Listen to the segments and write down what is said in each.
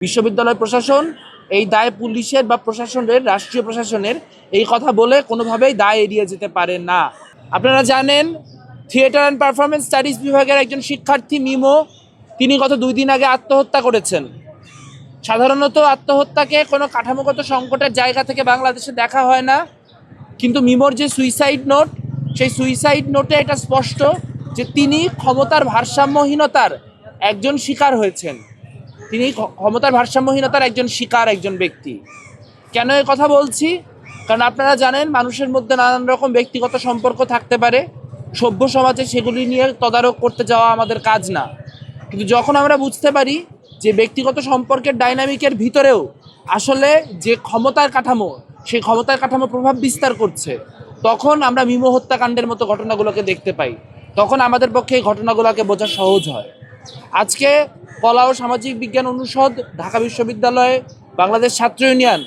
বিশ্ববিদ্যালয় প্রশাসন এই দায় পুলিশের বা প্রশাসনের, রাষ্ট্রীয় প্রশাসনের, এই কথা বলে কোনোভাবেই দায় এড়িয়ে যেতে পারে না। আপনারা জানেন, থিয়েটার অ্যান্ড পারফরমেন্স স্টাডিজ বিভাগের একজন শিক্ষার্থী মিমো, তিনি গত 2 দিন আগে আত্মহত্যা করেছেন। সাধারণত আত্মহত্যাকে কোনো কাঠামোগত সংকটের জায়গা থেকে বাংলাদেশে দেখা হয় না, কিন্তু মিমোর যে সুইসাইড নোট, সেই সুইসাইড নোটে এটা স্পষ্ট যে তিনি ক্ষমতার ভারসাম্যহীনতার একজন শিকার হয়েছেন। তিনি ক্ষমতার ভারসাম্যহীনতার একজন ব্যক্তি। কেন এ কথা বলছি? কারণ আপনারা জানেন, মানুষের মধ্যে নানান রকম ব্যক্তিগত সম্পর্ক থাকতে পারে। সভ্য সমাজে সেগুলি নিয়ে তদারক করতে যাওয়া আমাদের কাজ না। কিন্তু যখন আমরা বুঝতে পারি যে ব্যক্তিগত সম্পর্কের ডাইনামিকের ভিতরেও আসলে যে ক্ষমতার কাঠামো, সেই ক্ষমতার কাঠামো প্রভাব বিস্তার করছে, তখন আমরা মিমো হত্যাকাণ্ডের মতো ঘটনাগুলোকে দেখতে পাই। তখন আমাদের পক্ষে এই ঘটনাগুলোকে বোঝা সহজ হয়। আজকে কলা ও সামাজিক বিজ্ঞান অনুষদ, ঢাকা বিশ্ববিদ্যালয়ে বাংলাদেশ ছাত্র ইউনিয়ন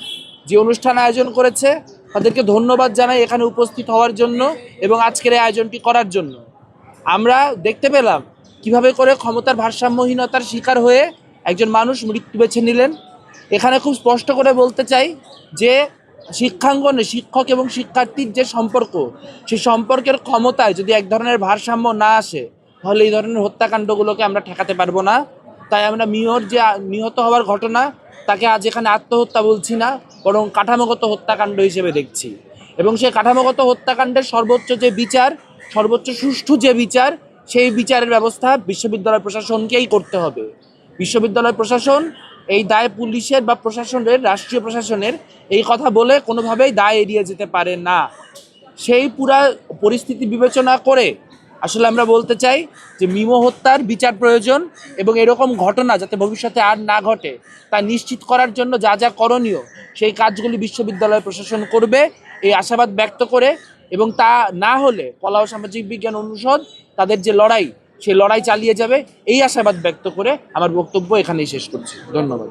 যে অনুষ্ঠান আয়োজন করেছে, তাদেরকে ধন্যবাদ জানাই এখানে উপস্থিত হওয়ার জন্য এবং আজকের এই আয়োজনটি করার জন্য। আমরা দেখতে পেলাম কিভাবে করে ক্ষমতার ভারসাম্যহীনতার শিকার হয়ে একজন মানুষ মৃত্যু বেছে নিলেন। এখানে খুব স্পষ্ট করে বলতে চাই যে শিক্ষাঙ্গনে শিক্ষক এবং শিক্ষার্থীর যে সম্পর্ক, সেই সম্পর্কের ক্ষমতায় যদি এক ধরনের ভারসাম্য না আসে, তাহলে এই ধরনের হত্যাকাণ্ডগুলোকে আমরা ঠেকাতে পারবো না। তাই আমরা মিমোর যে নিহত হওয়ার ঘটনা, তাকে আজ এখানে আত্মহত্যা বলছি না, বরং কাঠামোগত হত্যাকাণ্ড হিসেবে দেখছি। এবং সেই কাঠামোগত হত্যাকাণ্ডের সর্বোচ্চ যে বিচার, সর্বোচ্চ সুষ্ঠু যে বিচার, সেই বিচারের ব্যবস্থা বিশ্ববিদ্যালয় প্রশাসনকেই করতে হবে। বিশ্ববিদ্যালয় প্রশাসন এই দায় পুলিশের বা প্রশাসনের, রাষ্ট্রীয় প্রশাসনের, এই কথা বলে কোনোভাবেই দায় এড়িয়ে যেতে পারে না। সেই পুরা পরিস্থিতি বিবেচনা করে আসলে আমরা বলতে চাই যে মিমো হত্যার বিচার প্রয়োজন এবং এরকম ঘটনা যাতে ভবিষ্যতে আর না ঘটে তা নিশ্চিত করার জন্য যা যা করণীয়, সেই কাজগুলি বিশ্ববিদ্যালয় প্রশাসন করবে, এই আশাবাদ ব্যক্ত করে, এবং তা না হলে কলা ও সামাজিক বিজ্ঞান অনুষদ তাদের যে লড়াই, সেই লড়াই চালিয়ে যাবে, এই আশাবাদ ব্যক্ত করে আমার বক্তব্য এখানেই শেষ করছি। ধন্যবাদ।